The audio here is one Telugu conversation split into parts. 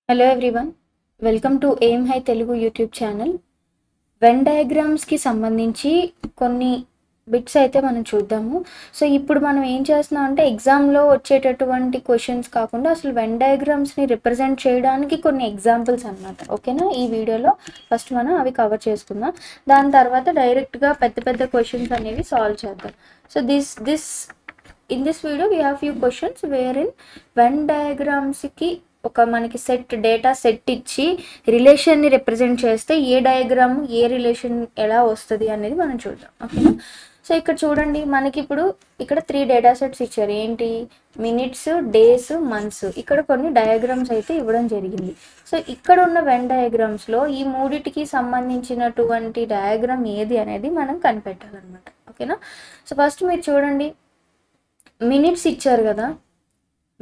Hello everyone, welcome to Aim High Telugu YouTube channel. Venn diagrams కి సంబంధించి కొన్ని బిట్స్ అయితే మనం చూద్దాము. సో ఇప్పుడు మనం ఏం చేస్తున్నాం అంటే ఎగ్జామ్లో వచ్చేటటువంటి క్వశ్చన్స్ కాకుండా అసలు వెన్ డయాగ్రామ్స్ని రిప్రజెంట్ చేయడానికి కొన్ని ఎగ్జాంపుల్స్ అన్నమాట. ఓకేనా, ఈ వీడియోలో ఫస్ట్ మనం అవి కవర్ చేసుకుందాం. దాని తర్వాత డైరెక్ట్గా పెద్ద పెద్ద క్వశ్చన్స్ అనేవి సాల్వ్ చేద్దాం. So in this video we have few questions wherein Venn డయాగ్రామ్స్కి ఒక మనకి సెట్ డేటా సెట్ ఇచ్చి రిలేషన్ని రిప్రజెంట్ చేస్తే ఏ డయాగ్రామ్ ఏ రిలేషన్ ఎలా వస్తుంది అనేది మనం చూద్దాం. ఓకేనా, సో ఇక్కడ చూడండి, మనకి ఇప్పుడు ఇక్కడ 3 డేటా సెట్స్ ఇచ్చారు. ఏంటి? Minutes, days, months. ఇక్కడ కొన్ని డయాగ్రామ్స్ అయితే ఇవ్వడం జరిగింది. సో ఇక్కడ ఉన్న వెన్ డయాగ్రామ్స్లో ఈ మూడిటికి సంబంధించినటువంటి డయాగ్రామ్ ఏది అనేది మనం కనిపెట్టాలన్నమాట. ఓకేనా, సో ఫస్ట్ మీరు చూడండి, మినిట్స్ ఇచ్చారు కదా,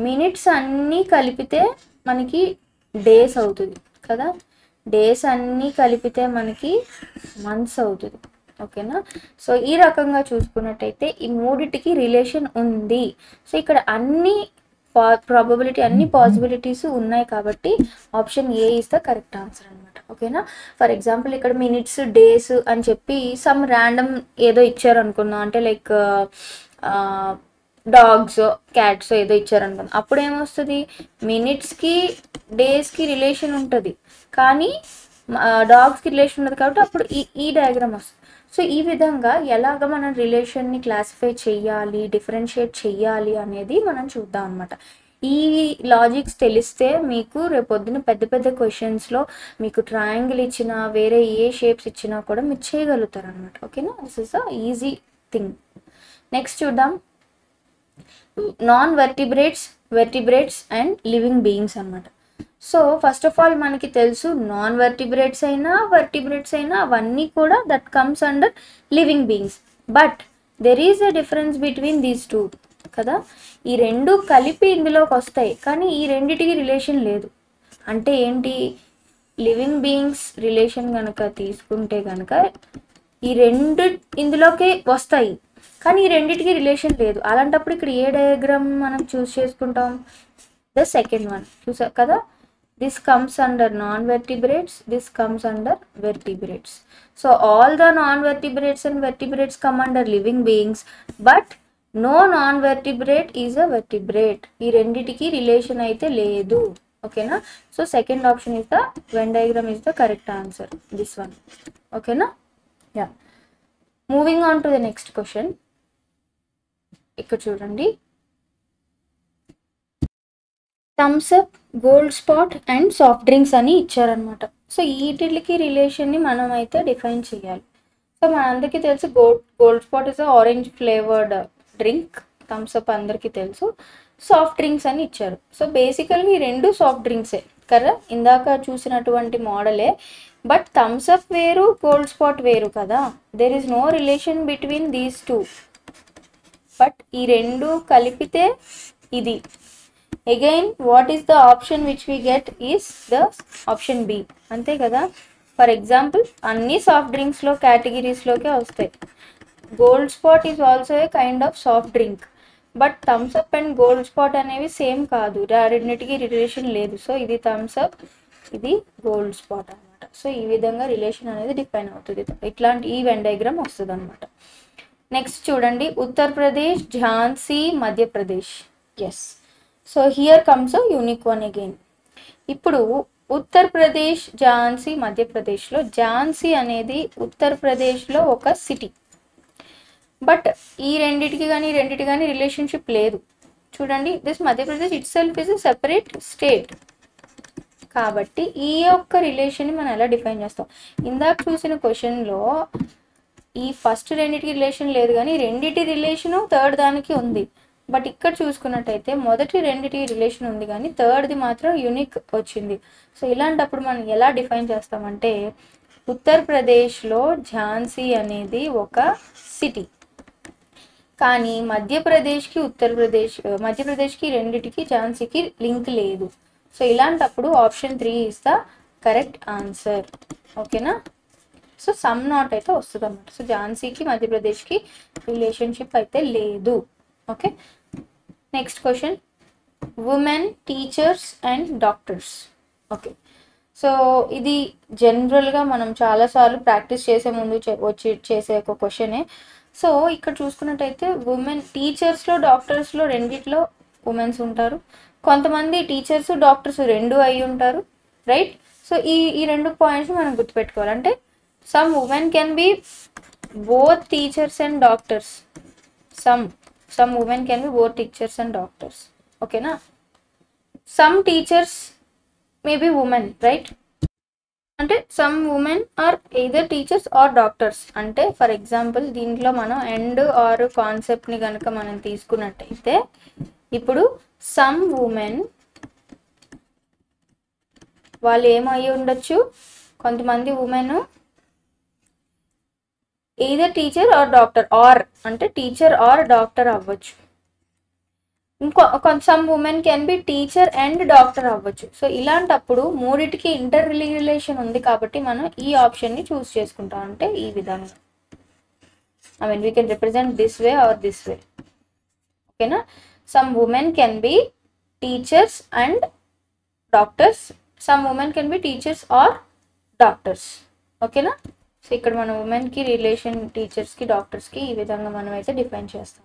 మినిట్స్ అన్నీ కలిపితే మనకి డేస్ అవుతుంది కదా, డేస్ అన్నీ కలిపితే మనకి మంత్స్ అవుతుంది. ఓకేనా, సో ఈ రకంగా చూసుకున్నట్టయితే ఈ మూడిటికి రిలేషన్ ఉంది. సో ఇక్కడ అన్ని ప్రాబబిలిటీ అన్ని పాసిబిలిటీస్ ఉన్నాయి కాబట్టి option A is the correct answer అనమాట. ఓకేనా, ఫర్ ఎగ్జాంపుల్ ఇక్కడ మినిట్స్, డేస్ అని చెప్పి సమ్ ర్యాండమ్ ఏదో ఇచ్చారు అనుకుందాం, అంటే లైక్ డాగ్స్, క్యాట్స్ ఏదో ఇచ్చారనుకుందాం. అప్పుడు ఏమొస్తుంది? మినిట్స్కి డేస్కి రిలేషన్ ఉంటుంది, కానీ డాగ్స్కి రిలేషన్ ఉండదు కాబట్టి అప్పుడు ఈ డయాగ్రామ్ వస్తుంది. సో ఈ విధంగా ఎలాగ మనం రిలేషన్ని క్లాసిఫై చెయ్యాలి, డిఫరెన్షియేట్ చెయ్యాలి అనేది మనం చూద్దాం అనమాట. ఈ లాజిక్స్ తెలిస్తే మీకు రేపొద్దున పెద్ద పెద్ద క్వశ్చన్స్లో మీకు ట్రయాంగిల్ ఇచ్చినా వేరే ఏ షేప్స్ ఇచ్చినా కూడా మీరు చేయగలుగుతారు అనమాట. ఓకేనా, this is a easy thing. Next చూద్దాం, non vertebrates, vertebrates and living beings అన్నమాట. సో ఫస్ట్ ఆఫ్ ఆల్ మనకి తెలుసు, నాన్ వర్టిబ్రేట్స్ అయినా వర్టిబ్రేట్స్ అయినా అవన్నీ కూడా that comes under living beings. But there is a difference between these two కదా. ఈ రెండు కలిపి ఇందులోకి వస్తాయి, కానీ ఈ రెండిటికి రిలేషన్ లేదు. అంటే ఏంటి? లివింగ్ బీయింగ్స్ రిలేషన్ కనుక తీసుకుంటే కనుక ఈ రెండు ఇందులోకి వస్తాయి, కానీ ఈ రెండింటికి రిలేషన్ లేదు. అలాంటప్పుడు ఇక్కడ ఏ డయాగ్రామ్ మనం చూస్ చేసుకుంటాం? The second one. చూసా కదా, this comes under non vertebrates, this comes under vertebrates. So all the non vertebrates and vertebrates come under living beings, but no non vertebrate is a vertebrate. ఈ రెండిటికి రిలేషన్ అయితే లేదు. ఓకేనా, so second option is the Venn diagram is the correct answer, this one. ఓకేనా, yeah. Moving on to the next question. ఇక్కడ చూడండి, thumbs up, Gold Spot and soft drinks అని ఇచ్చారనమాట. సో వీటికి రిలేషన్ని మనం అయితే డిఫైన్ చేయాలి. సో మనందరికీ తెలుసు Gold Spot is orange flavoured drink, Thums Up అందరికీ తెలుసు. సాఫ్ట్ డ్రింక్స్ అని ఇచ్చారు. సో బేసికల్గా ఈ రెండు సాఫ్ట్ డ్రింక్సే కదా, ఇందాక చూసినటువంటి మోడలే. బట్ థమ్స్ అప్ వేరు, గోల్డ్ స్పాట్ వేరు కదా. There is no relation between these two. But ఈ రెండు కలిపితే ఇది. Again what is the option which we get is the option B, అంతే కదా. ఫర్ ఎగ్జాంపుల్ అన్ని సాఫ్ట్ డ్రింక్స్లో కేటగిరీస్లోకే వస్తాయి. Gold Spot is also a kind of soft drink, but Thums Up and Gold Spot అనేవి సేమ్ కాదు, రెండింటికి రిలేషన్ లేదు. సో ఇది థమ్స్ అప్, ఇది గోల్డ్ స్పాట్ అనమాట. సో ఈ విధంగా రిలేషన్ అనేది డిఫైన్ అవుతుంది. ఇట్లాంటి ఈ వెన్ డయాగ్రామ్ వస్తుంది అనమాట. నెక్స్ట్ చూడండి, Uttar Pradesh, Jhansi, Madhya Pradesh. Yes, so here comes a unique one again. ఇప్పుడు ఉత్తరప్రదేశ్, ఝాన్సీ, మధ్యప్రదేశ్లో ఝాన్సీ అనేది ఉత్తరప్రదేశ్లో ఒక సిటీ. బట్ ఈ రెండిటికి కానీ రిలేషన్షిప్ లేదు. చూడండి, this Madhya Pradesh it self is a separate state. కాబట్టి ఈ యొక్క రిలేషన్ని మనం ఎలా డిఫైన్ చేస్తాం? ఇందాక చూసిన క్వశ్చన్లో ఈ ఫస్ట్ రెండిటికి రిలేషన్ లేదు, కానీ రెండిటి రిలేషను థర్డ్ దానికి ఉంది. బట్ ఇక్కడ చూసుకున్నట్టయితే మొదటి రెండిటి రిలేషన్ ఉంది, కానీ థర్డ్ది మాత్రం యూనిక్ వచ్చింది. సో ఇలాంటప్పుడు మనం ఎలా డిఫైన్ చేస్తామంటే, ఉత్తరప్రదేశ్లో ఝాన్సీ అనేది ఒక సిటీ, కానీ మధ్యప్రదేశ్కి రెండిటికి ఝాన్సీకి లింక్ లేదు. సో ఇలాంటప్పుడు option 3 is the correct answer. ఓకేనా, సో సమ్ నాట్ అయితే వస్తుంది అన్నమాట. సో ఝాన్సీకి మధ్యప్రదేశ్కి రిలేషన్షిప్ అయితే లేదు. Okay, next question, women, teachers and doctors. Okay, so ఇది జనరల్గా మనం చాలాసార్లు ప్రాక్టీస్ చేసే ముందు వచ్చి చేసే ఒక క్వశ్చనే. సో ఇక్కడ చూసుకున్నట్టయితే ఉమెన్ టీచర్స్లో డాక్టర్స్లో రెండిట్లో ఉమెన్స్ ఉంటారు, కొంతమంది టీచర్స్ డాక్టర్స్ రెండు అయి ఉంటారు, రైట్. సో ఈ రెండు పాయింట్స్ మనం గుర్తుపెట్టుకోవాలి. అంటే some women can be both teachers and doctors, some women can be both teachers and doctors, ఓకేనా. Some teachers may be women, right. అంటే some women are either teachers or doctors. అంటే ఫర్ ఎగ్జాంపుల్ దీంట్లో మనం అండ్ ఆర్ కాన్సెప్ట్ని కనుక మనం తీసుకున్నట్టయితే ఇప్పుడు సమ్ ఉమెన్ వాళ్ళు ఏమై ఉండొచ్చు, కొంతమంది women either teacher or doctor, or అంటే టీచర్ ఆర్ డాక్టర్ అవ్వచ్చు. Some women can be teacher and doctor అవ్వచ్చు. సో ఇలాంటప్పుడు మూడిటికి ఇంటర్ రిలేషన్ ఉంది కాబట్టి మనం ఈ ఆప్షన్ని చూస్ చేసుకుంటాం. అంటే ఈ విధంగా I mean we can represent this way or this way, ఓకేనా. Some women can be teachers and doctors, some women can be teachers or doctors, ఓకేనా. సో ఇక్కడ మనం ఉమెన్కి రిలేషన్ టీచర్స్కి డాక్టర్స్కి ఈ విధంగా మనం అయితే డిఫైన్ చేస్తాం.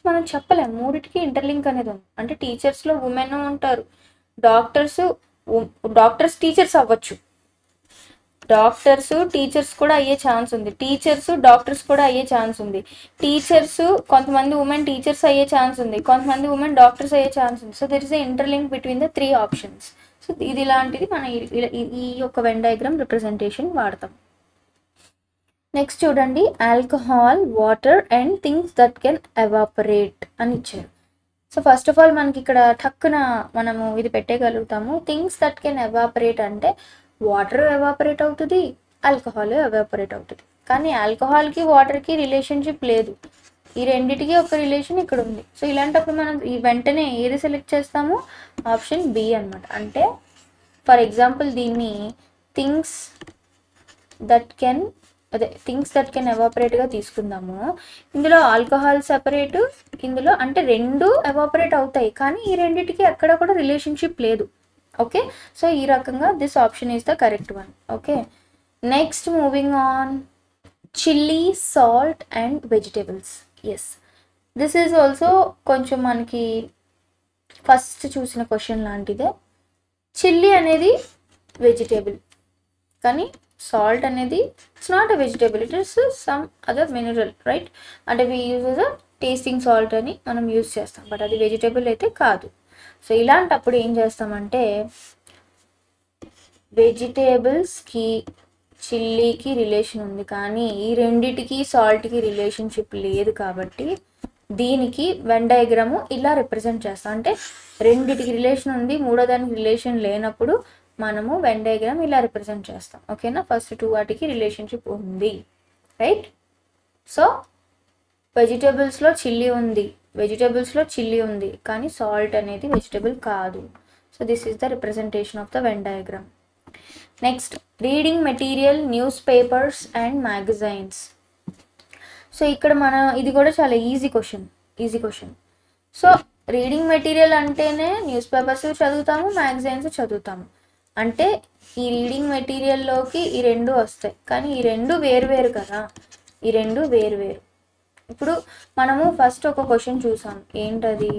మనం చెప్పలేం మూడిటికి ఇంటర్లింక్ అనేది ఉంది. అంటే టీచర్స్లో ఉమెన్ ఉంటారు, డాక్టర్స్ టీచర్స్ అవ్వచ్చు, డాక్టర్స్ టీచర్స్ కూడా అయ్యే ఛాన్స్ ఉంది, టీచర్స్ డాక్టర్స్ కూడా అయ్యే ఛాన్స్ ఉంది, టీచర్స్ కొంతమంది ఉమెన్ టీచర్స్ అయ్యే ఛాన్స్ ఉంది, కొంతమంది ఉమెన్ డాక్టర్స్ అయ్యే ఛాన్స్ ఉంది. So there is a interlink between the 3 options. So ఇది ఇలాంటిది మనం ఈ యొక్క వెన్ డయాగ్రామ్ రిప్రజెంటేషన్ వాడతాం. నెక్స్ట్ చూడండి, alcohol, water and things that can evaporate అని ఇచ్చారు. సో ఫస్ట్ ఆఫ్ ఆల్ మనకి ఇక్కడ టక్కున మనము ఇది పెట్టేయగలుగుతాము. థింగ్స్ దట్ కెన్ ఎవాపరేట్ అంటే వాటర్ ఎవాపరేట్ అవుతుంది, ఆల్కహాల్ ఎవాపరేట్ అవుతుంది. కానీ ఆల్కహాల్కి వాటర్కి రిలేషన్షిప్ లేదు, ఈ రెండిటికి ఒక రిలేషన్ ఇక్కడ ఉంది. సో ఇలాంటప్పుడు మనం ఈ వెంటనే ఏది సెలెక్ట్ చేస్తాము, ఆప్షన్ బి అనమాట. అంటే ఫర్ ఎగ్జాంపుల్ దీన్ని థింగ్స్ దట్ కెన్ ఎవాపరేట్గా తీసుకుందాము. ఇందులో ఆల్కహాల్ సెపరేట్, ఇందులో అంటే రెండు ఎవాపరేట్ అవుతాయి కానీ ఈ రెండిటికి ఎక్కడ కూడా రిలేషన్షిప్ లేదు, ఓకే. సో ఈ రకంగా this option is the correct one, okay. Next moving on, chilli, salt and vegetables. Yes, this is also కొంచెం మనకి ఫస్ట్ చూసిన క్వశ్చన్ లాంటిదే. చిల్లీ అనేది వెజిటేబుల్ కానీ సాల్ట్ అనేది it's not a vegetable, it is some other mineral, right. అంటే we use a tasting salt అని మనం యూజ్ చేస్తాం, బట్ అది వెజిటేబుల్ అయితే కాదు. సో ఇలాంటప్పుడు ఏం చేస్తామంటే వెజిటేబుల్స్కి చిల్లీకి రిలేషన్ ఉంది కానీ ఈ రెండిటికి సాల్ట్కి రిలేషన్షిప్ లేదు కాబట్టి దీనికి వెన్ డయాగ్రాము ఇలా రిప్రజెంట్ చేస్తాం. అంటే రెండిటికి రిలేషన్ ఉంది, మూడో దానికి రిలేషన్ లేనప్పుడు మనము వెన్ డయాగ్రామ్ ఇలా రిప్రజెంట్ చేస్తాం, ఓకేనా. ఫస్ట్ 2 వాటికి రిలేషన్షిప్ ఉంది, రైట్. సో వెజిటేబుల్స్లో చిల్లీ ఉంది కానీ సాల్ట్ అనేది వెజిటేబుల్ కాదు. So this is the representation of the Venn diagram. Next, reading material, news papers and magazines. So ఇక్కడ ఇది కూడా చాలా easy question. So reading material అంటేనే న్యూస్ పేపర్స్ చదువుతాము, మ్యాగజైన్స్ చదువుతాము. అంటే ఈ రీడింగ్ మెటీరియల్లోకి ఈ రెండు వస్తాయి కానీ ఈ రెండు వేరువేరు కదా, ఈ రెండు వేరువేరు. ఇప్పుడు మనము ఫస్ట్ ఒక క్వశ్చన్ చూసాం, ఏంటది,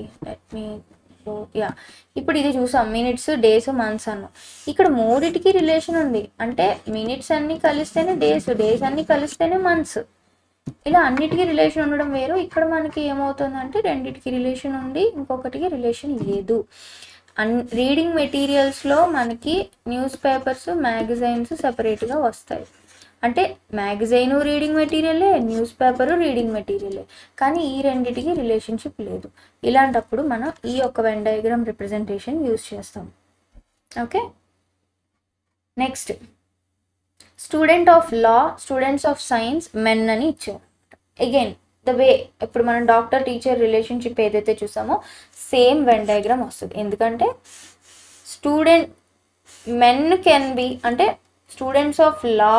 ఇప్పుడు ఇది చూసాం, మినిట్స్, డేస్, మంత్స్ అన్నాం. ఇక్కడ మూడిటికి రిలేషన్ ఉంది, అంటే మినిట్స్ అన్నీ కలిస్తేనే డేస్, డేస్ అన్నీ కలిస్తేనే మంత్స్, ఇలా అన్నిటికీ రిలేషన్ ఉండడం వేరు. ఇక్కడ మనకి ఏమవుతుందంటే రెండిటికి రిలేషన్ ఉంది, ఇంకొకటికి రిలేషన్ లేదు. రీడింగ్ మెటీరియల్స్లో మనకి న్యూస్ పేపర్స్, మ్యాగజైన్స్ సెపరేట్గా వస్తాయి. అంటే మ్యాగజైన్ రీడింగ్ మెటీరియలే, న్యూస్ పేపరు రీడింగ్ మెటీరియలే, కానీ ఈ రెండిటికి రిలేషన్షిప్ లేదు. ఇలాంటప్పుడు మనం ఈ యొక్క వెన్ డయాగ్రామ్ రిప్రజెంటేషన్ యూజ్ చేస్తాం, okay. Next, student of law, students of science, men అని ఇచ్చారు. అగైన్ ద వే ఇప్పుడు మనం డాక్టర్ టీచర్ రిలేషన్షిప్ ఏదైతే చూసామో సేమ్ వెన్ డయాగ్రామ్ వస్తుంది. ఎందుకంటే మెన్ కెన్ బి అంటే students of law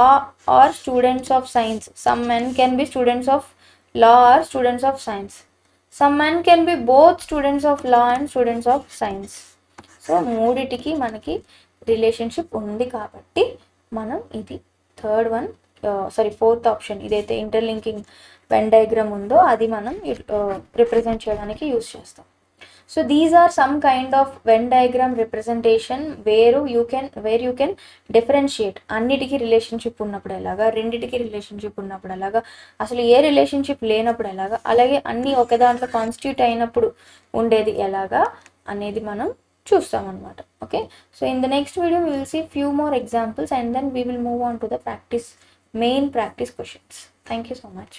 or students of science. Some men can be students of law or students of science. Some men can be both students of law and students of science. So మూడిటికి మనకి రిలేషన్షిప్ ఉంది కాబట్టి మనం ఇది ఫోర్త్ ఆప్షన్ ఇదైతే ఇంటర్లింకింగ్ వెన్ డయాగ్రామ్ ఉందో అది మనం రిప్రజెంట్ చేయడానికి యూస్ చేస్తాం. So these are some kind of Venn diagram representation where you can differentiate. అన్నిటికీ రిలేషన్షిప్ ఉన్నప్పుడు ఎలాగా, రెండిటికి రిలేషన్షిప్ ఉన్నప్పుడు ఎలాగా, అసలు ఏ రిలేషన్షిప్ లేనప్పుడు ఎలాగా, అలాగే అన్నీ ఒక దాంట్లో కాన్స్టిట్యూట్ అయినప్పుడు ఉండేది ఎలాగా అనేది మనం చూస్తాం అనమాట. Okay, so in the next video we will see few more examples and then we will move on to the main practice questions. Thank you so much.